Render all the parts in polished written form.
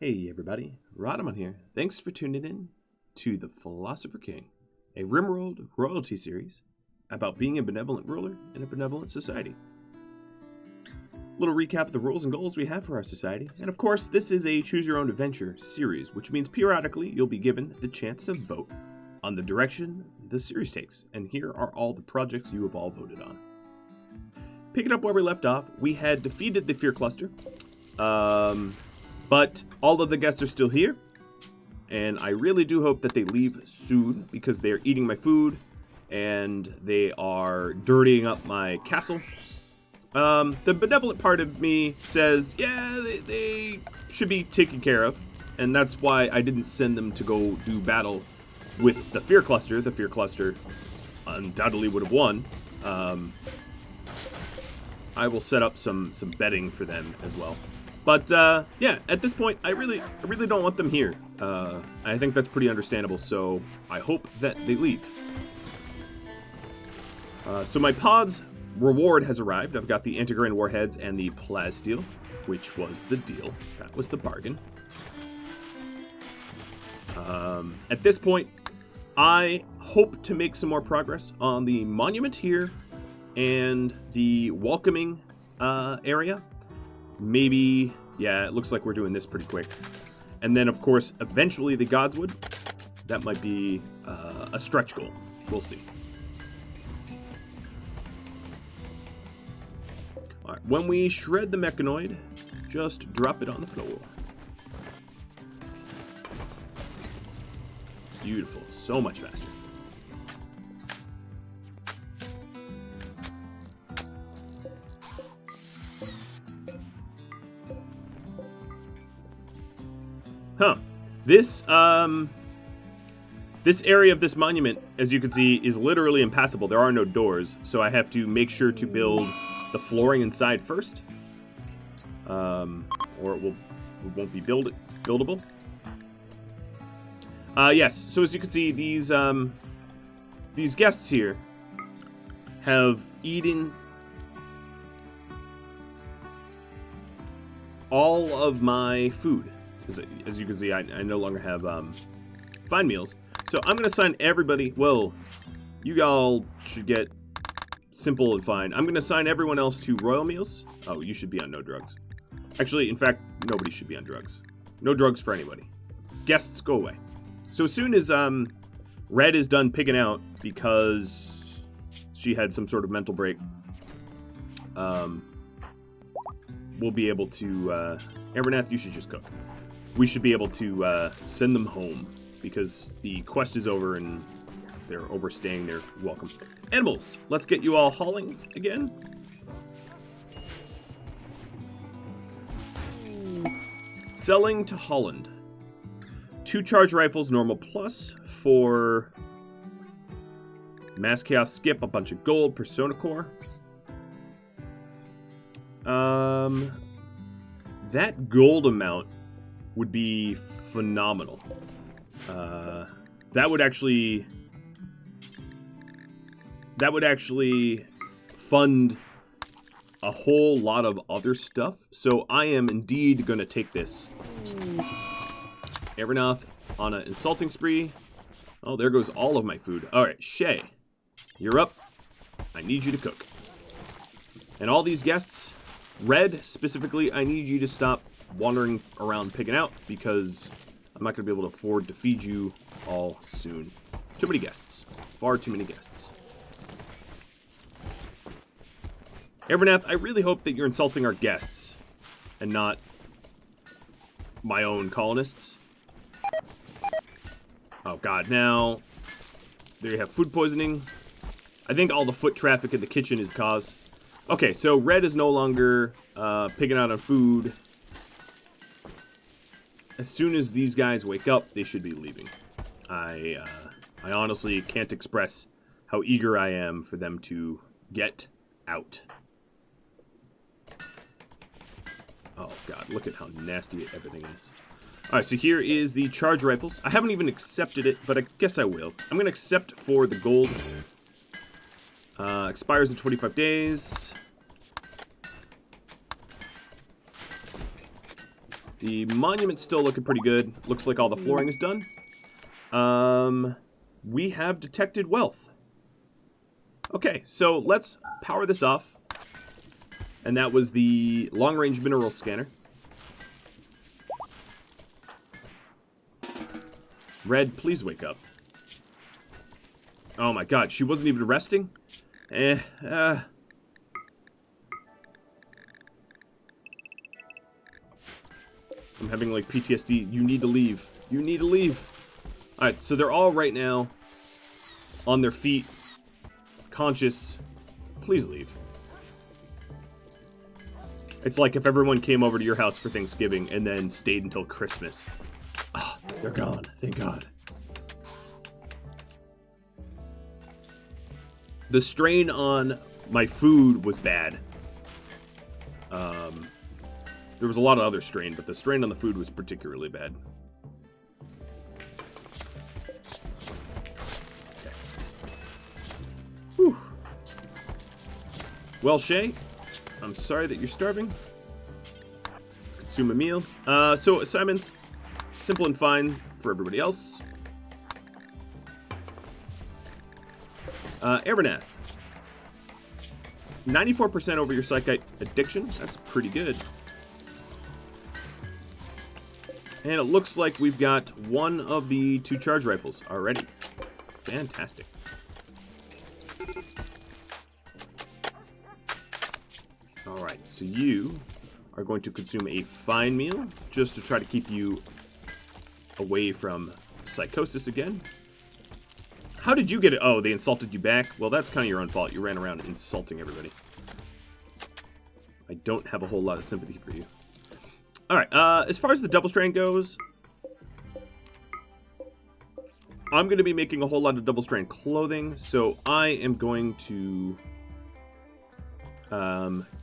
Hey everybody, Rodamon here. Thanks for tuning in to the Philosopher King, a RimWorld royalty series about being a benevolent ruler in a benevolent society. Little recap of the rules and goals we have for our society, and of course this is a choose your own adventure series, which means periodically you'll be given the chance to vote on the direction the series takes, and here are all the projects you have all voted on. Picking up where we left off, we had defeated the Fear Cluster, but all of the guests are still here, and I really do hope that they leave soon because they're eating my food and they are dirtying up my castle. The benevolent part of me says, yeah, they should be taken care of, and that's why I didn't send them to go do battle with the Fear Cluster. The Fear Cluster undoubtedly would have won. I will set up some betting for them as well. But, yeah, at this point, I really don't want them here. I think that's pretty understandable, so I hope that they leave. So my pod's reward has arrived. I've got the Antigrain Warheads and the Plasteel, which was the deal. That was the bargain. At this point, I hope to make some more progress on the monument here and the welcoming area. Maybe, yeah, it looks like we're doing this pretty quick. And then, of course, eventually the Godswood. That might be a stretch goal. We'll see. All right, when we shred the mechanoid, just drop it on the floor. Beautiful. So much faster. Huh. This area of this monument, as you can see, is literally impassable. There are no doors, so I have to make sure to build the flooring inside first. Or it won't be buildable. Yes, so as you can see, these guests here have eaten all of my food. As you can see, I no longer have fine meals. So I'm going to assign everybody... Well, you all should get simple and fine. I'm going to assign everyone else to royal meals. Oh, you should be on no drugs. Actually, in fact, nobody should be on drugs. No drugs for anybody. Guests, go away. So as soon as Red is done picking out, because she had some sort of mental break, we'll be able to... Evernath, you should just cook. We should be able to send them home because the quest is over and they're overstaying their welcome. Animals, let's get you all hauling again. Selling to Holland. 2 charge rifles, normal plus, for Mass Chaos Skip, a bunch of gold, Persona Core. That gold amount would be phenomenal. That would actually fund a whole lot of other stuff. So I am indeed going to take this. Evernoth on an insulting spree. Oh, there goes all of my food. All right, Shay, you're up. I need you to cook. And all these guests, Red specifically, I need you to stop wandering around picking out because I'm not going to be able to afford to feed you all soon. Too many guests. Far too many guests. Evernath, I really hope that you're insulting our guests and not my own colonists. Oh god, now they have food poisoning. I think all the foot traffic in the kitchen is cause. Okay, so Red is no longer picking out on food. As soon as these guys wake up, they should be leaving. I honestly can't express how eager I am for them to get out. Oh god, look at how nasty everything is. Alright, so here is the charge rifles. I haven't even accepted it, but I guess I will. I'm going to accept for the gold. Expires in 25 days. The monument's still looking pretty good. Looks like all the flooring is done. We have detected wealth. Okay, so let's power this off. And that was the long-range mineral scanner. Red, please wake up. Oh my god, she wasn't even resting? I'm having, like, PTSD. You need to leave. You need to leave. Alright, so they're all right now on their feet, conscious. Please leave. It's like if everyone came over to your house for Thanksgiving and then stayed until Christmas. Ah, they're gone. Thank God. The strain on my food was bad. There was a lot of other strain, but the strain on the food was particularly bad. Okay. Whew. Well, Shay, I'm sorry that you're starving. Let's consume a meal. So assignments, simple and fine for everybody else. Abernath. 94% over your psychite addiction. That's pretty good. And it looks like we've got one of the 2 charge rifles already. Fantastic. Alright, so you are going to consume a fine meal just to try to keep you away from psychosis again. How did you get it? Oh, they insulted you back? Well, that's kind of your own fault. You ran around insulting everybody. I don't have a whole lot of sympathy for you. Alright, as far as the Devil Strand goes, I'm going to be making a whole lot of Devil Strand clothing, so I am going to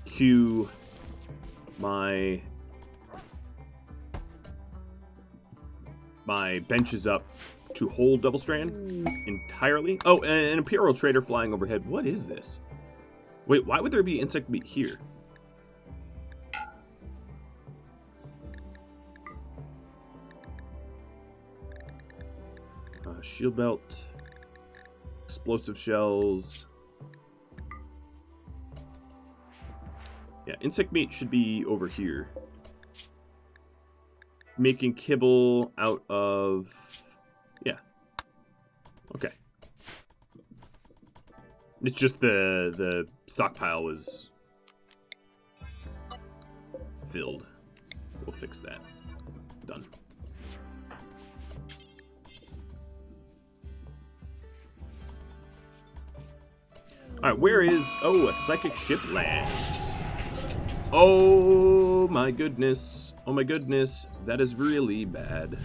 queue my benches up to hold Devil Strand entirely. Oh, and an Imperial Trader flying overhead. What is this? Wait, why would there be insect meat here? Shield belt, explosive shells. Yeah, insect meat should be over here. Making kibble out of... Yeah. Okay. It's just the stockpile was filled. We'll fix that. Done. Alright, where is... Oh, a psychic ship lands. Oh my goodness. Oh my goodness. That is really bad.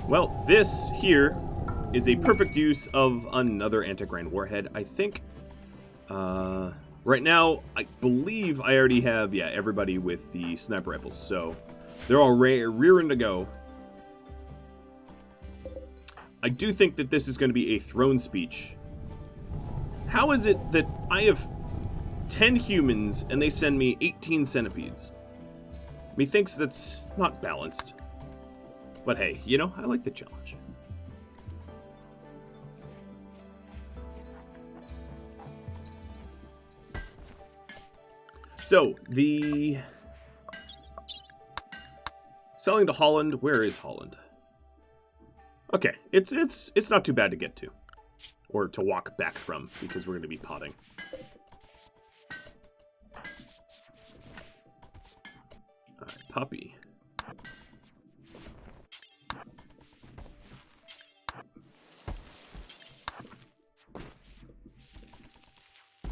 Well, this here is a perfect use of another anti-grind warhead. I think... right now, I believe I already have, yeah, everybody with the sniper rifles. So, they're all rearing to go. I do think that this is going to be a throne speech. How is it that I have 10 humans and they send me 18 centipedes? Methinks that's not balanced. But hey, you know, I like the challenge. So, the... Selling to Holland. Where is Holland? Okay, it's not too bad to get to. Or to walk back from, because we're going to be potting. Alright, Poppy. I'm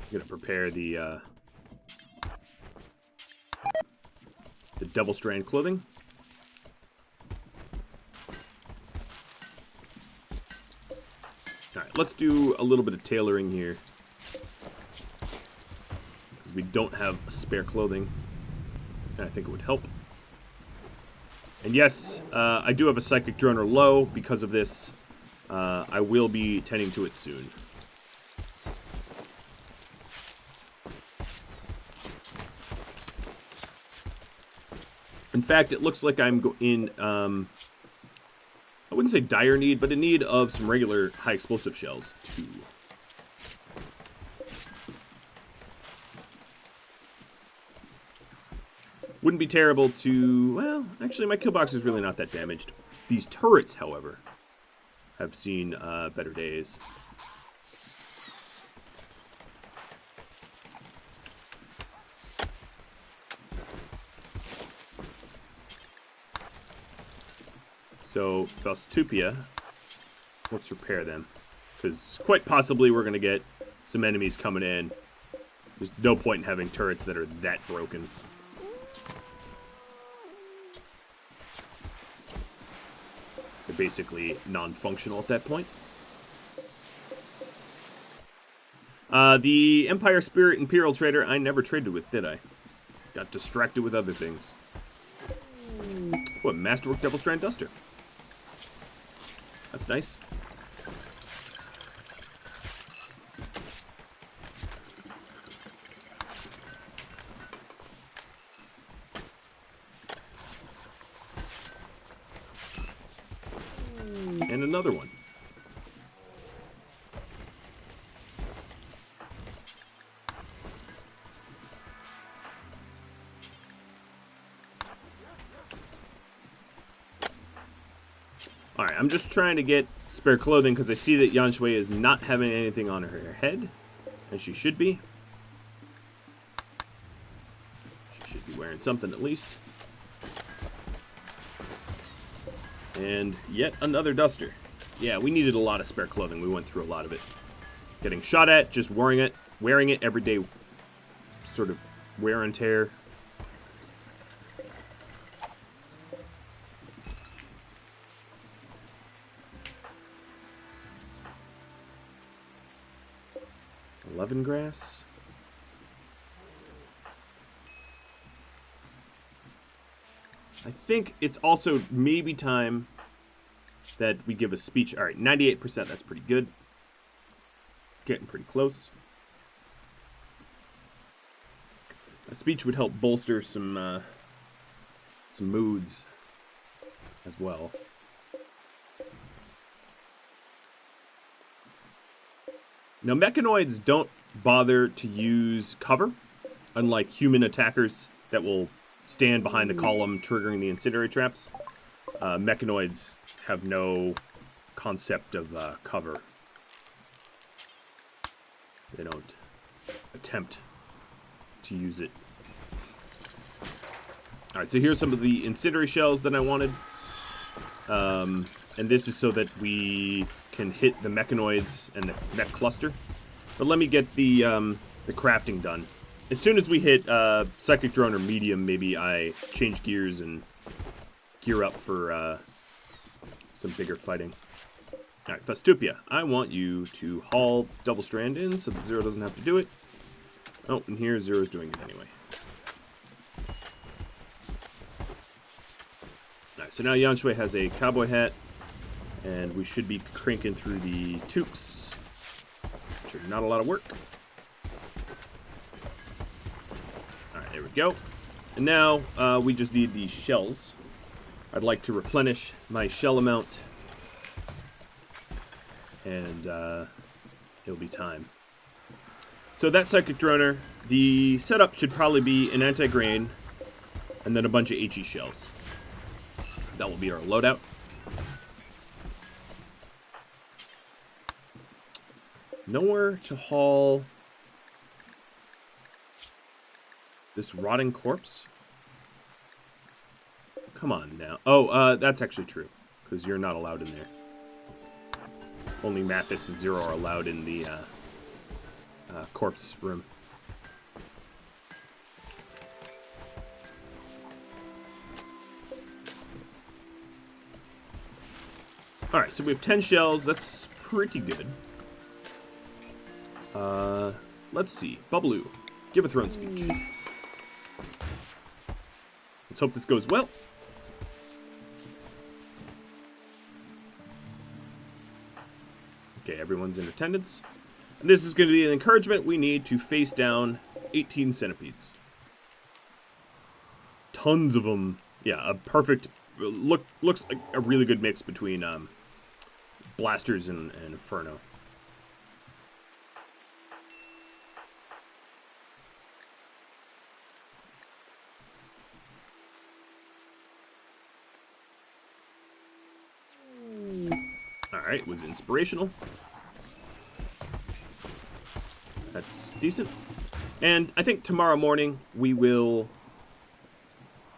going to prepare the Devil Strand clothing. Alright, let's do a little bit of tailoring here. Because we don't have spare clothing. And I think it would help. And yes, I do have a Psychic Droner low because of this. I will be tending to it soon. In fact, it looks like I'm in, I wouldn't say dire need, but in need of some regular high explosive shells, too. Wouldn't be terrible to, well, actually my kill box is really not that damaged. These turrets, however, have seen better days. So, Philosopher, let's repair them. Because quite possibly we're going to get some enemies coming in. There's no point in having turrets that are that broken. They're basically non-functional at that point. The Empire Spirit Imperial Trader I never traded with, did I? Got distracted with other things. What, Masterwork Double Strand Duster. That's nice. And another one. Alright, I'm just trying to get spare clothing because I see that Yan Shui is not having anything on her head. And she should be. She should be wearing something at least. And yet another duster. Yeah, we needed a lot of spare clothing. We went through a lot of it. Getting shot at, just wearing it every day. Sort of wear and tear. Lemongrass. I think it's also maybe time that we give a speech. All right, 98%, that's pretty good. Getting pretty close. A speech would help bolster some moods as well. Now, mechanoids don't bother to use cover, unlike human attackers that will stand behind the column, triggering the incendiary traps. Mechanoids have no concept of cover. They don't attempt to use it. Alright, so here's some of the incendiary shells that I wanted. And this is so that we can hit the mechanoids and the mech cluster. But let me get the crafting done. As soon as we hit Psychic Drone or Medium, maybe I change gears and gear up for some bigger fighting. Alright, Philosopher, I want you to haul Double Strand in so that Zero doesn't have to do it. Oh, and here Zero's doing it anyway. Alright, so now Yan Shui has a cowboy hat. And we should be cranking through the toques, which are not a lot of work. Alright, there we go. And now we just need these shells. I'd like to replenish my shell amount. And it'll be time. So that Psychic Droner, the setup should probably be an anti-grain and then a bunch of HE shells. That will be our loadout. Nowhere to haul this rotting corpse. Come on now. Oh, that's actually true, because you're not allowed in there. Only Mathis and Zero are allowed in the corpse room. Alright, so we have 10 shells. That's pretty good. Let's see. Bubbaloo, give a throne speech. Let's hope this goes well. Okay, everyone's in attendance. And this is going to be an encouragement. We need to face down 18 centipedes. Tons of them Yeah, a perfect looks like a really good mix between blasters and inferno. Alright, was inspirational. That's decent. And I think tomorrow morning we will,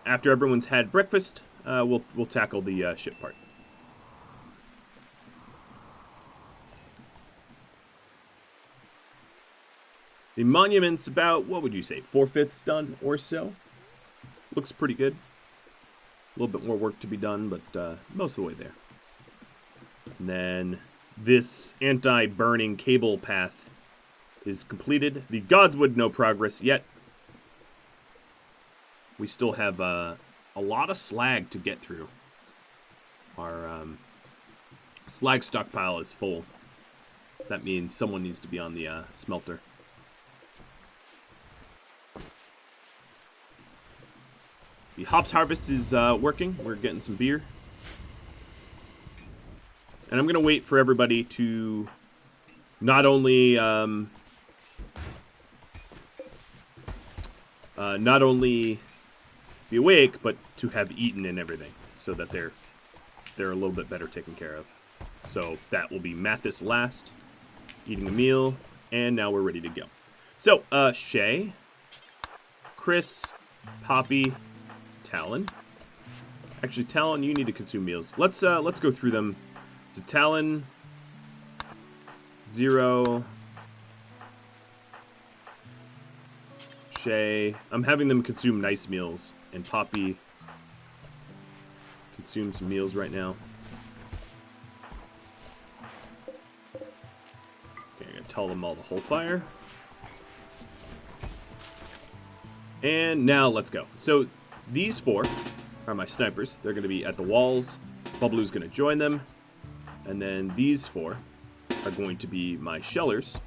after everyone's had breakfast, we'll tackle the ship part. The monument's about, what would you say, 4/5 done or so? Looks pretty good. A little bit more work to be done, but most of the way there. And then this anti-burning cable path is completed. The Godswood, no progress yet. We still have a lot of slag to get through. Our slag stockpile is full. That means someone needs to be on the smelter. The hops harvest is working. We're getting some beer. And I'm going to wait for everybody to not only be awake, but to have eaten and everything, so that they're a little bit better taken care of. So that will be Mathis last, eating a meal, and now we're ready to go. So, Shay, Chris, Poppy, Talon. Actually, Talon, you need to consume meals. Let's go through them. So Talon, 0. Shay. I'm having them consume nice meals. And Poppy consume some meals right now. Okay, I'm going to tell them all to hold fire. And now let's go. So these 4 are my snipers. They're going to be at the walls. Bubblu's going to join them. And then these 4 are going to be my shellers.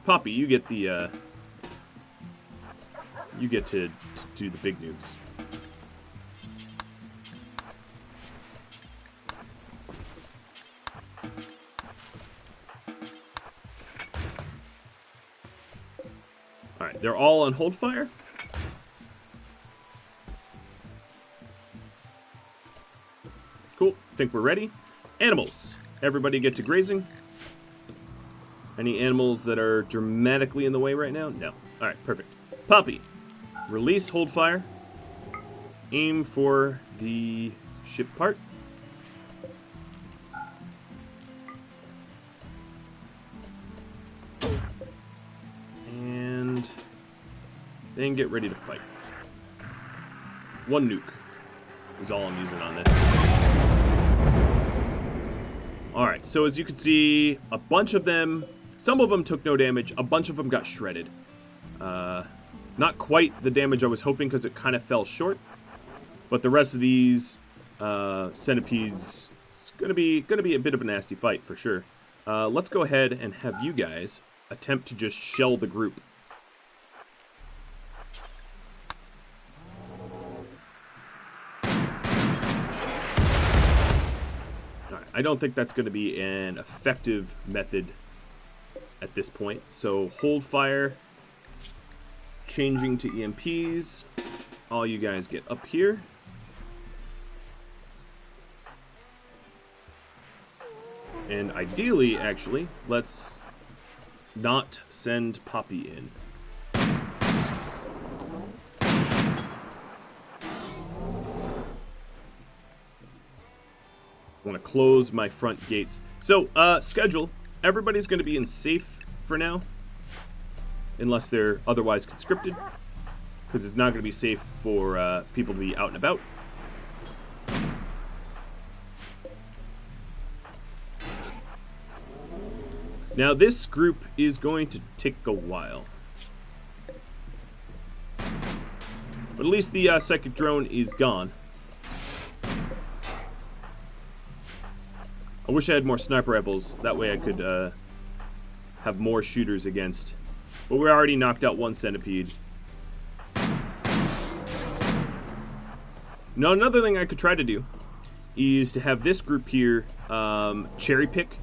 Poppy, you get the you get to do the big nukes. All right, they're all on hold fire. Cool. Think we're ready. Animals. Everybody get to grazing. Any animals that are dramatically in the way right now? No. All right, perfect. Poppy. Release, hold fire. Aim for the ship part. And then get ready to fight. 1 nuke is all I'm using on this. Alright, so as you can see, a bunch of them, some of them took no damage, a bunch of them got shredded. Not quite the damage I was hoping because it kind of fell short. But the rest of these centipedes, it's gonna be a bit of a nasty fight for sure. Let's go ahead and have you guys attempt to just shell the group. Alright, I don't think that's going to be an effective method at this point. So hold fire. Changing to EMPs. All you guys get up here. And ideally, actually, let's not send Poppy in. I want to close my front gates. So, schedule. Everybody's going to be in safe for now. Unless they're otherwise conscripted. Because it's not going to be safe for people to be out and about. Now, this group is going to take a while. But at least the psychic drone is gone. I wish I had more sniper rifles. That way I could have more shooters against. But we already knocked out 1 centipede. Now, another thing I could try to do is to have this group here cherry pick.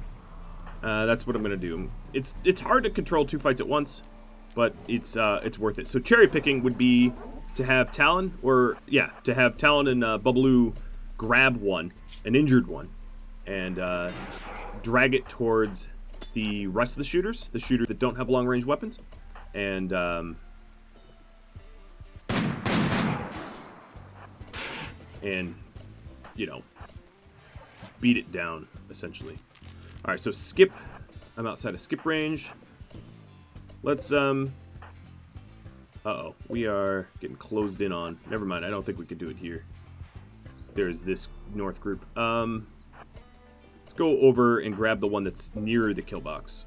That's what I'm going to do. It's hard to control 2 fights at once, but it's worth it. So cherry picking would be to have Talon, to have Talon and Bubbaloo grab one, an injured one, and drag it towards the rest of the shooters that don't have long-range weapons, and you know, beat it down, essentially. All right, so skip. I'm outside of skip range. Let's, uh-oh, we are getting closed in on. Never mind, I don't think we could do it here. There's this north group. Let's go over and grab the one that's nearer the kill box.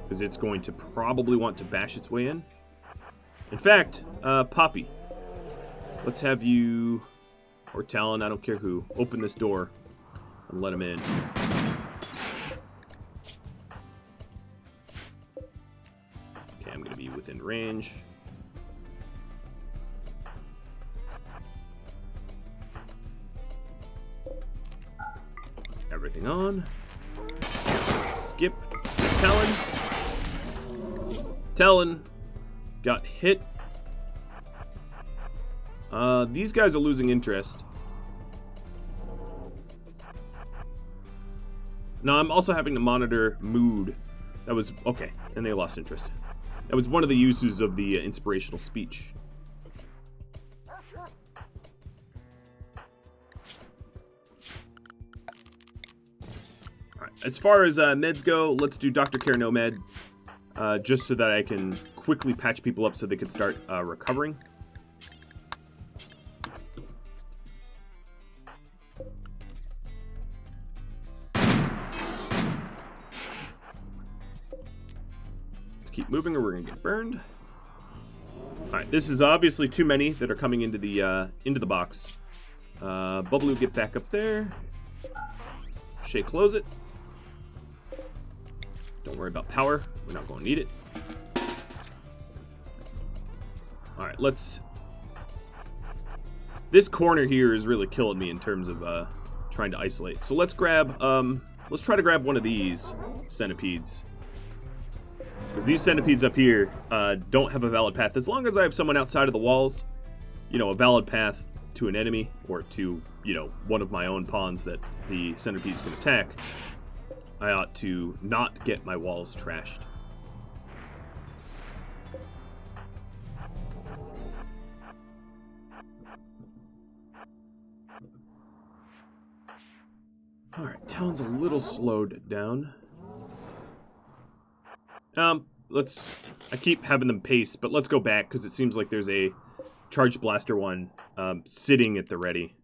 Because it's going to probably want to bash its way in. In fact, Poppy, let's have you, or Talon, I don't care who, open this door and let him in. Okay, I'm going to be within range. Everything on. Skip. Talon. Talon got hit. These guys are losing interest. Now, I'm also having to monitor mood. That was... okay, and they lost interest. That was one of the uses of the inspirational speech. Alright, as far as meds go, let's do Dr. Care No Med. Just so that I can quickly patch people up so they can start recovering. Keep moving or we're gonna get burned. Alright, this is obviously too many that are coming into the box. Bubbaloo, get back up there. Shay, close it. Don't worry about power. We're not going to need it. Alright, let's... this corner here is really killing me in terms of trying to isolate. So let's grab... let's try to grab one of these centipedes. Because these centipedes up here don't have a valid path. As long as I have someone outside of the walls, you know, a valid path to an enemy or to, you know, one of my own pawns that the centipedes can attack, I ought to not get my walls trashed. Alright, Talon's a little slowed down. I keep having them pace, but let's go back, because it seems like there's a Charged Blaster one sitting at the ready.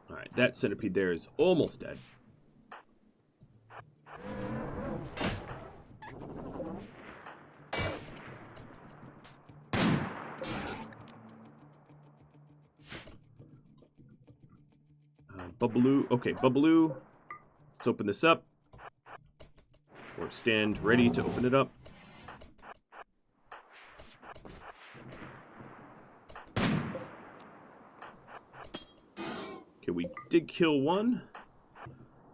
Alright, that centipede there is almost dead. Bubbaloo, okay, Bubbaloo. Let's open this up. Or stand ready to open it up. Okay, we did kill one.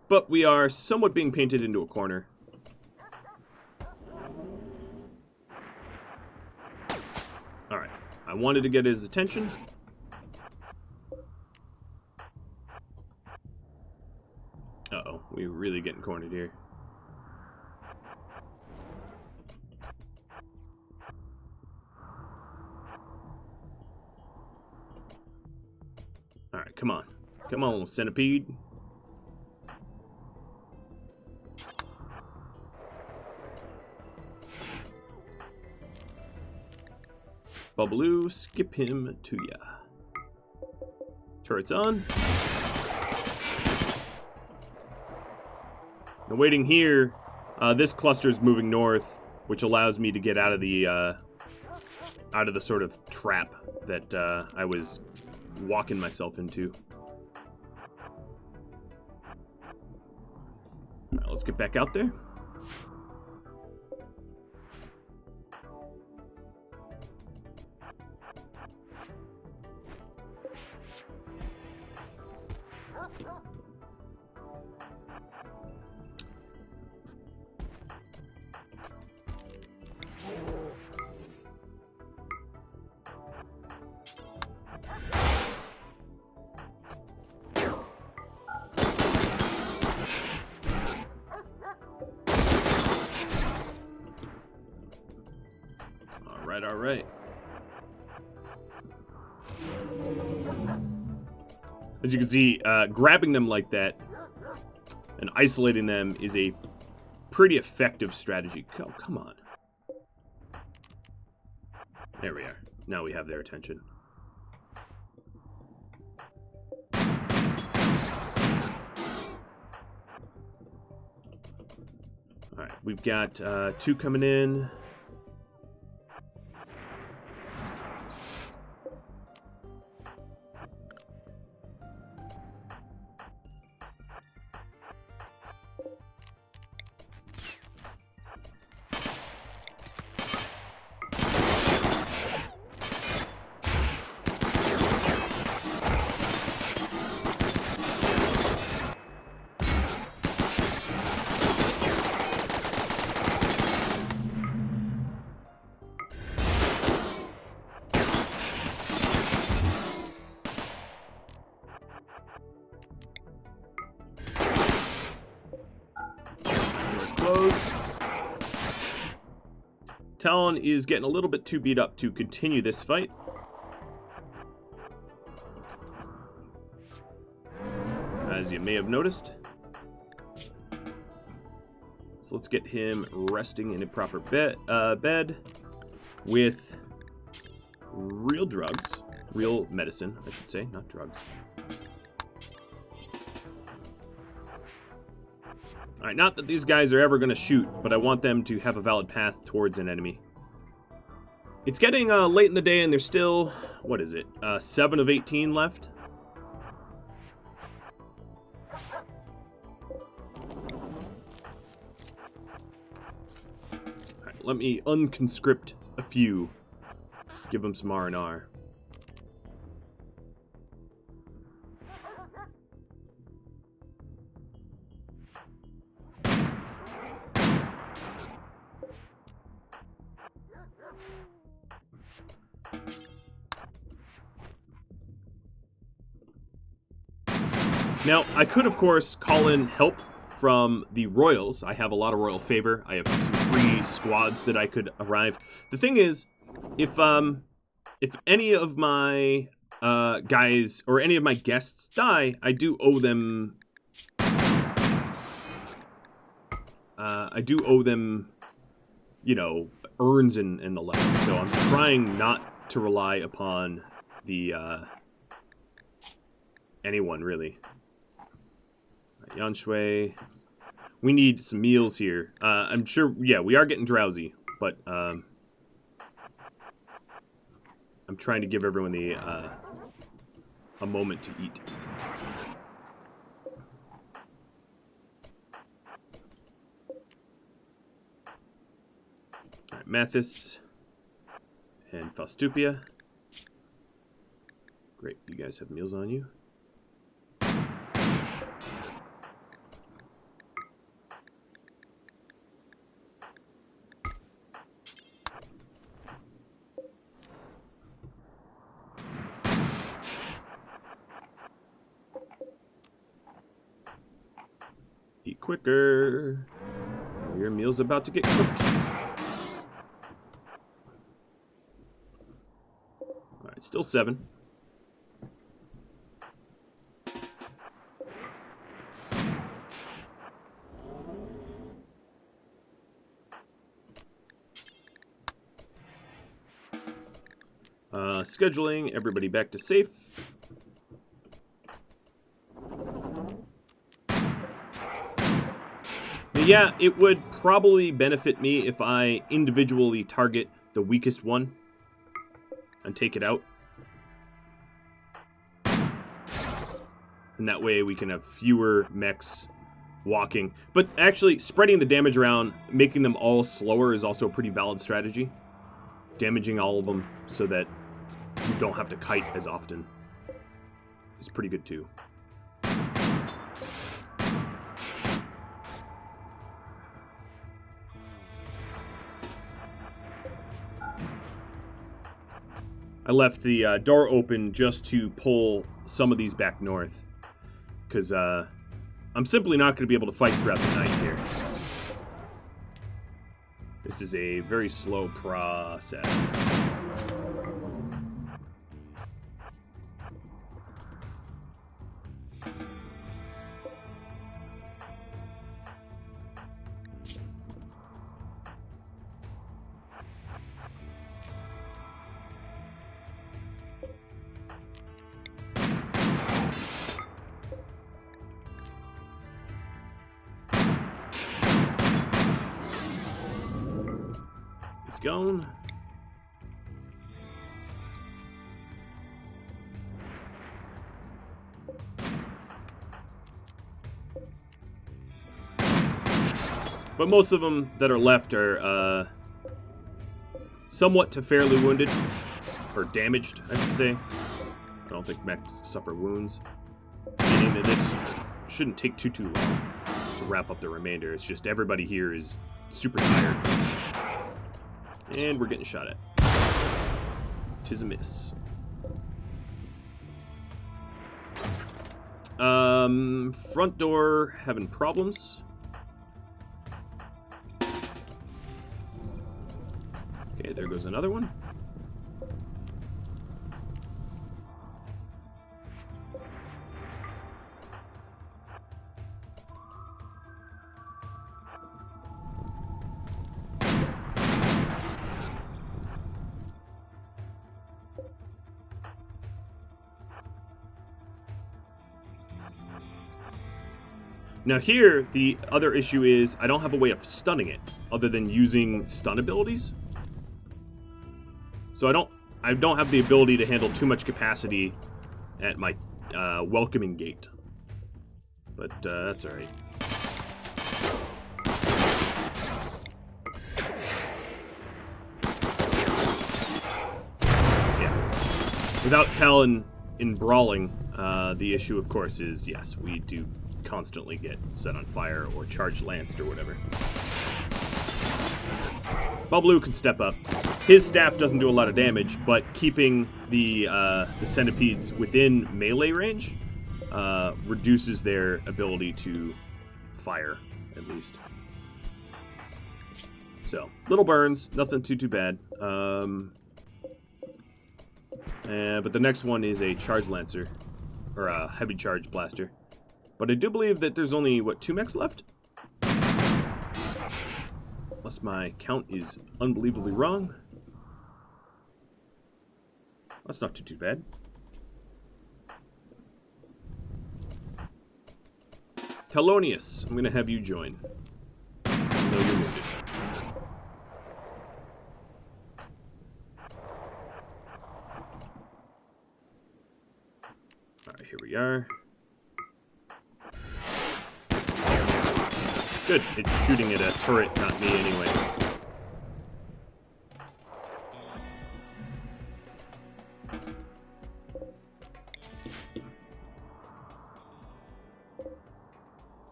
But we are somewhat being painted into a corner. Alright. I wanted to get his attention. Uh-oh, we're really getting cornered here. Alright, come on. Come on, little centipede. Bubbaloo, skip him to ya. Turret's on. Now waiting here, this cluster is moving north, which allows me to get out of the sort of trap that I was walking myself into. All right, let's get back out there. right, all right. As you can see, grabbing them like that and isolating them is a pretty effective strategy. Oh, come on. There we are. Now we have their attention. Alright, we've got 2 coming in. Talon is getting a little bit too beat up to continue this fight. As you may have noticed. So let's get him resting in a proper bed with real drugs. Real medicine, I should say, not drugs. Alright, not that these guys are ever going to shoot, but I want them to have a valid path towards an enemy. It's getting late in the day and there's still, what is it, 7 of 18 left? Alright, let me unconscript a few. Give them some R&R. Now, I could, of course, call in help from the Royals. I have a lot of Royal favor. I have some free squads that I could arrive. The thing is, if any of my guys or any of my guests die, I do owe them... you know, urns and the like. So I'm trying not to rely upon the anyone, really. Yan Shui. We need some meals here. I'm sure, yeah, we are getting drowsy, but I'm trying to give everyone the a moment to eat. All right, Mathis and Faustupia. Great, you guys have meals on you. Eat quicker. Your meal's about to get cooked. Alright, still 7. Scheduling everybody back to safe. Yeah, it would probably benefit me if I individually target the weakest one and take it out. And that way we can have fewer mechs walking. But actually, spreading the damage around, making them all slower is also a pretty valid strategy. Damaging all of them so that you don't have to kite as often is pretty good too. I left the door open just to pull some of these back north, because I'm simply not going to be able to fight throughout the night here. This is a very slow process. Gone. But most of them that are left are somewhat to fairly wounded, or damaged, I should say. I don't think mechs suffer wounds. Meaning that this shouldn't take too long to wrap up the remainder. It's just everybody here is super tired. And we're getting shot at. 'Tis a miss. Front door having problems. Okay, there goes another one. Now here, the other issue is I don't have a way of stunning it other than using stun abilities. So I don't have the ability to handle too much capacity at my welcoming gate. But that's alright. Yeah. Without Talon in brawling, the issue of course is, yes, we do constantly get set on fire or charged lanced or whatever. Bubbloo can step up. His staff doesn't do a lot of damage, but keeping the centipedes within melee range reduces their ability to fire, at least. So, little burns, nothing too bad. But the next one is a charge lancer, or a heavy charge blaster. But I do believe that there's only, what, 2 mechs left? Unless my count is unbelievably wrong. That's not too bad. Telonius, I'm going to have you join. I know you're wounded. Alright, here we are. Good, it's shooting at a turret, not me anyway.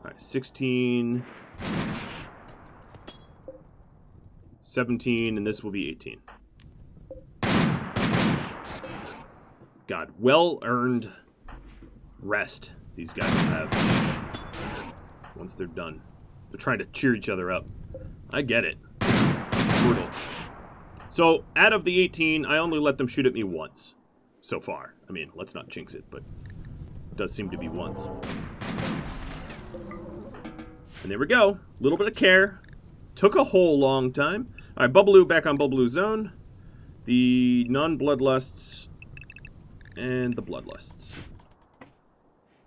Alright, 16, 17, and this will be 18. God, well-earned rest these guys will have once they're done. They're trying to cheer each other up. I get it. It's brutal. So, out of the 18, I only let them shoot at me once. So far. I mean, let's not jinx it, but it does seem to be once. And there we go. A little bit of care. Took a whole long time. Alright, Bubbloo back on Bubbloo zone. The non-bloodlusts and the bloodlusts.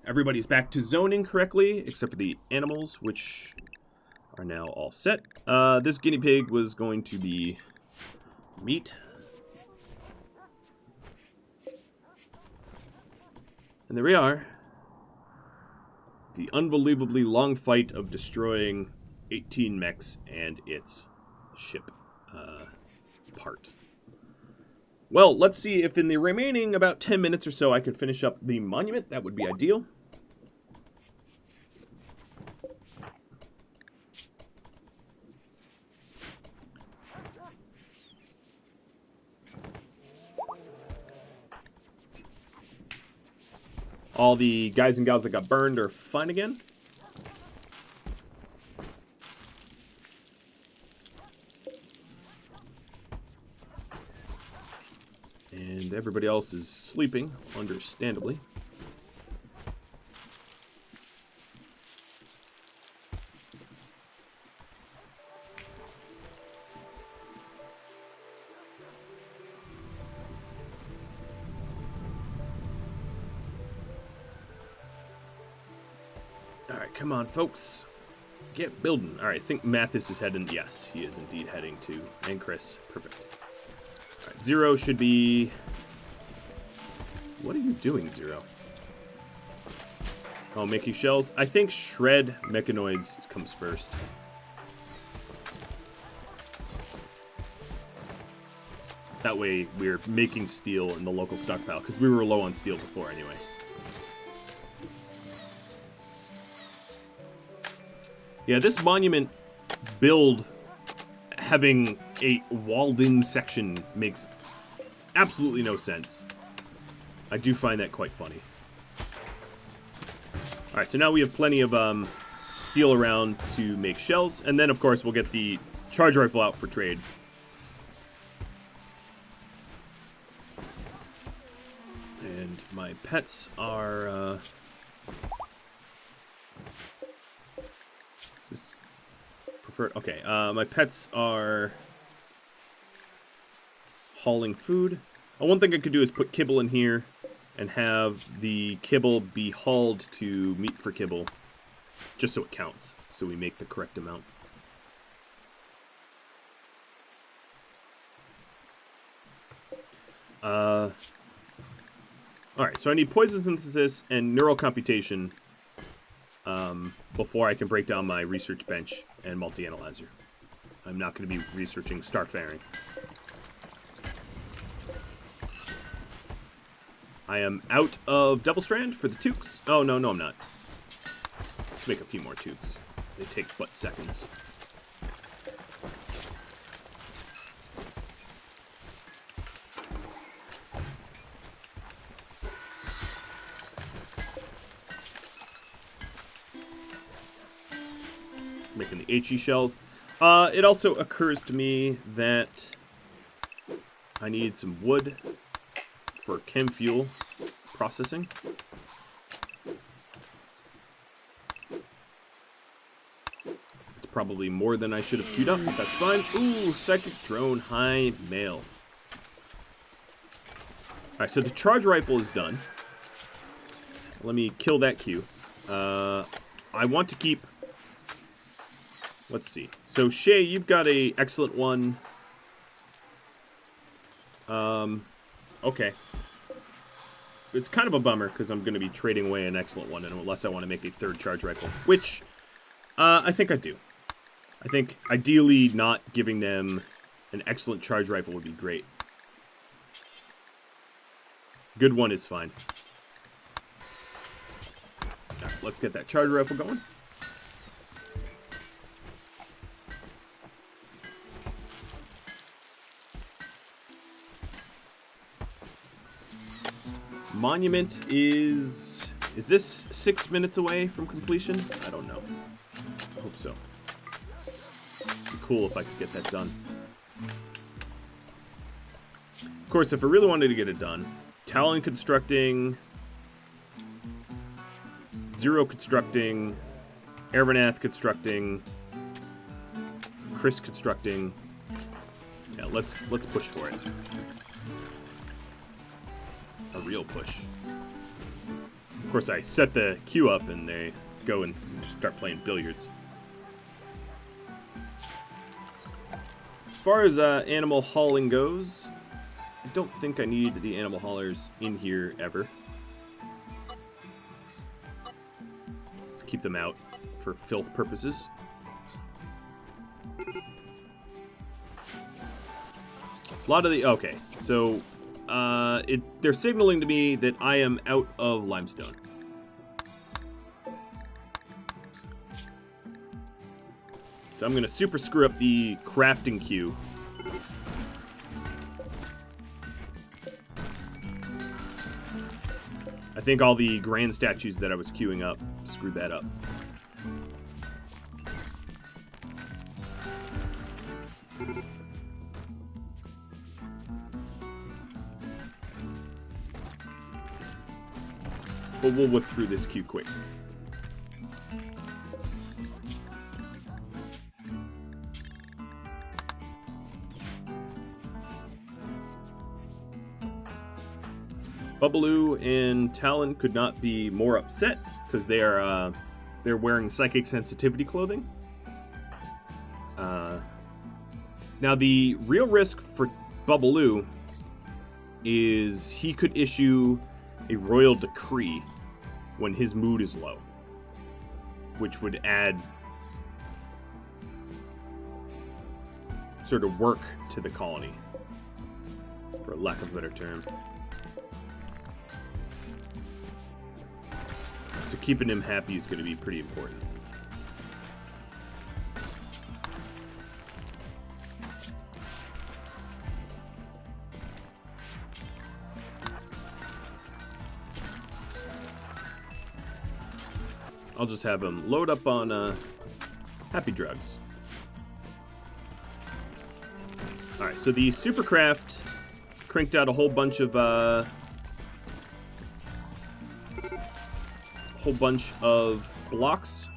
Everybody's back to zoning correctly, except for the animals, which are now all set. This guinea pig was going to be meat. And there we are. The unbelievably long fight of destroying 18 mechs and its ship part. Well, let's see if in the remaining about 10 minutes or so I could finish up the monument. That would be ideal. All the guys and gals that got burned are fine again. And everybody else is sleeping, understandably. Alright, come on, folks. Get building. Alright, I think Mathis is heading. Yes, he is indeed heading to. And Chris. Perfect. Alright, Zero should be. What are you doing, Zero? Oh, making shells? I think Shred Mechanoids comes first. That way we're making steel in the local stockpile, because we were low on steel before anyway. Yeah, this monument build having a walled-in section makes absolutely no sense. I do find that quite funny. Alright, so now we have plenty of steel around to make shells, and then, of course, we'll get the charge rifle out for trade. And my pets are... is this preferred? Okay, my pets are hauling food. One thing I could do is put kibble in here and have the kibble be hauled to meat for kibble, just so it counts, so we make the correct amount. Alright, so I need poison synthesis and neural computation before I can break down my research bench and multi-analyzer. I'm not going to be researching starfaring. I am out of Double Strand for the toques. Oh, no, I'm not. Let's make a few more toques. They take but seconds. Making the HE shells. It also occurs to me that I need some wood for chem fuel processing. It's probably more than I should have queued up, but that's fine. Ooh, psychic drone, high mail. Alright, so the charge rifle is done. Let me kill that queue. I want to keep... Let's see. So, Shay, you've got a excellent one. Okay. It's kind of a bummer, because I'm going to be trading away an excellent one, unless I want to make a third charge rifle. Which, I think I do. I think, ideally, not giving them an excellent charge rifle would be great. Good one is fine. Right, let's get that charge rifle going. Monument is this 6 minutes away from completion? I don't know. I hope so. It'd be cool if I could get that done. Of course, if I really wanted to get it done, Talon constructing, Zero constructing, Ervanath constructing, Chris constructing. Yeah, let's push for it. A real push. Of course, I set the queue up and they go and just start playing billiards. As far as animal hauling goes, I don't think I need the animal haulers in here ever. Let's keep them out for filth purposes. A lot of the... Okay, so... they're signaling to me that I am out of limestone. So I'm going to super screw up the crafting queue. I think all the grand statues that I was queuing up screwed that up. but we'll whip through this queue quick. Bubbaloo and Talon could not be more upset because they're wearing psychic sensitivity clothing. Now the real risk for Bubbaloo is he could issue a royal decree when his mood is low, which would add sort of work to the colony, for lack of a better term. So keeping him happy is going to be pretty important. I'll just have him load up on happy drugs. Alright, so the Supercraft cranked out a whole bunch of blocks.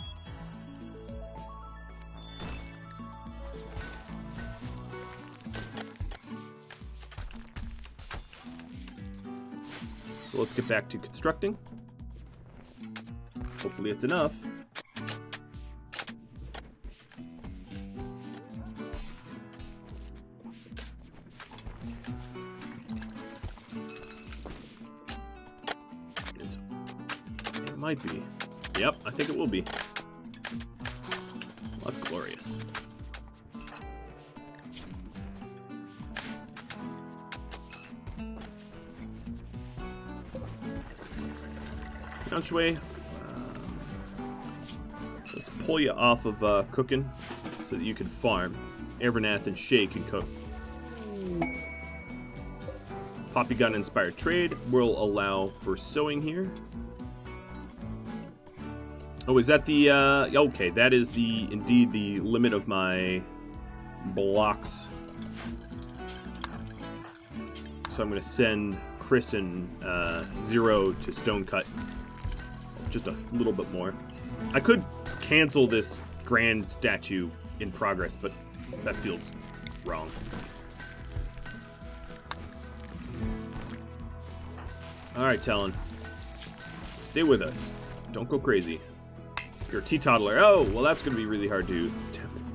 So let's get back to constructing. Hopefully it's enough. It might be. Yep, I think it will be. Well, that's glorious. Shui, let's pull you off of cooking so that you can farm. Evernath and Shay can cook. Poppy Gun Inspired Trade will allow for sewing here. Oh, is that the, okay, that is indeed the limit of my blocks. So I'm going to send Chris and Zero to Stone Cut. Just a little bit more. I could cancel this grand statue in progress, but that feels wrong. Alright, Talon. Stay with us. Don't go crazy. If you're a teetotaler, oh, well that's going to be really hard to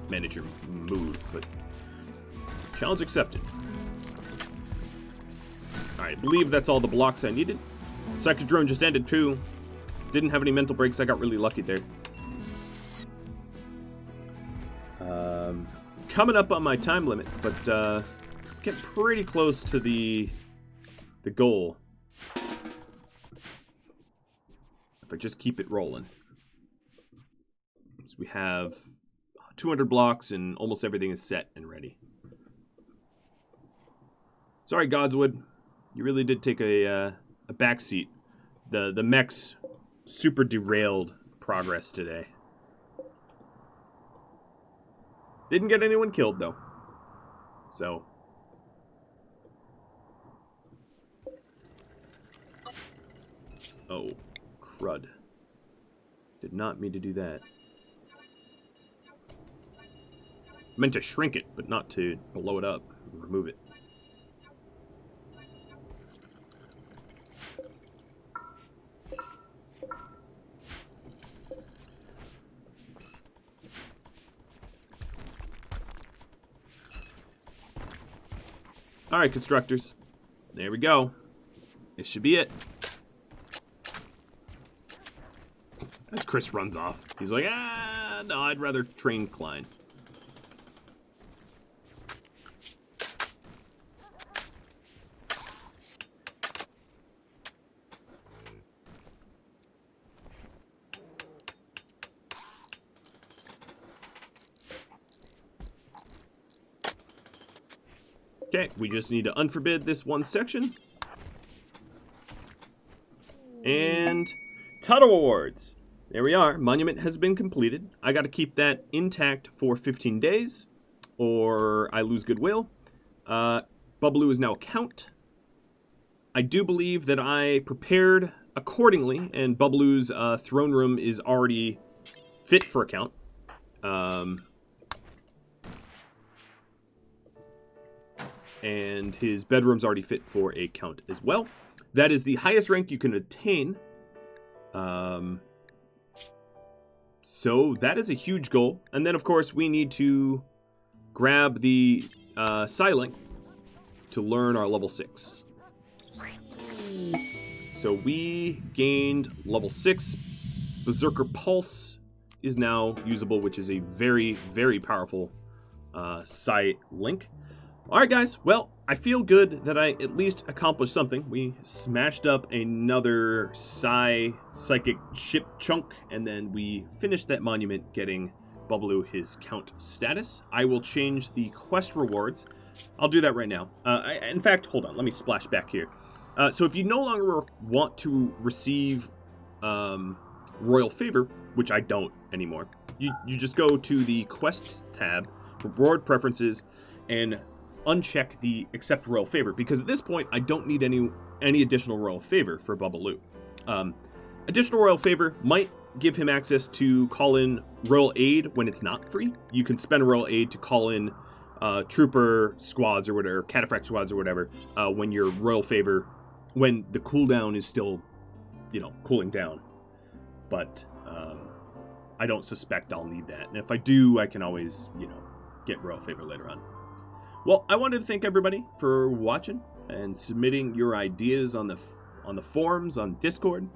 manage your mood, but challenge accepted. Alright, I believe that's all the blocks I needed. Psychodrome just ended too. Didn't have any mental breaks, I got really lucky there. Coming up on my time limit, but getting pretty close to the goal. If I just keep it rolling. So we have 200 blocks and almost everything is set and ready. Sorry, Godswood. You really did take a backseat. The mechs super derailed progress today. Didn't get anyone killed, though. So. Oh, crud. Did not mean to do that. Meant to shrink it, but not to blow it up and remove it. Alright, constructors. There we go. This should be it. As Chris runs off. He's like, no, I'd rather train Klein. Okay, we just need to unforbid this one section. And Title Awards. There we are. Monument has been completed. I got to keep that intact for 15 days, or I lose goodwill. Bubbaloo is now a count. I do believe that I prepared accordingly, and Bubblu's throne room is already fit for a count. And his bedroom's already fit for a count as well. That is the highest rank you can attain. So that is a huge goal. And then, of course, we need to grab the Silent to learn our level 6. So we gained level 6. Berserker Pulse is now usable, which is a very, very powerful Psi link. Alright guys, well, I feel good that I at least accomplished something. We smashed up another psychic ship chunk, and then we finished that monument getting Bubbloo his count status. I will change the quest rewards. I'll do that right now. In fact, hold on, let me splash back here. So if you no longer want to receive Royal Favor, which I don't anymore, you just go to the quest tab, reward preferences, and uncheck the accept royal favor, because at this point I don't need any additional royal favor for Bubbloo. Additional royal favor might give him access to call in royal aid when it's not free. You can spend royal aid to call in trooper squads or whatever, cataphract squads or whatever, when your royal favor, when the cooldown is still, cooling down. But I don't suspect I'll need that, and if I do, I can always, get royal favor later on. Well, I wanted to thank everybody for watching and submitting your ideas on the forums, on Discord,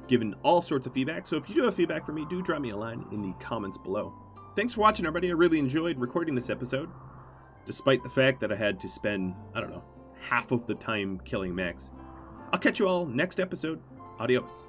giving all sorts of feedback. So if you do have feedback for me, do drop me a line in the comments below. Thanks for watching, everybody. I really enjoyed recording this episode, despite the fact that I had to spend, half of the time killing Max. I'll catch you all next episode. Adios.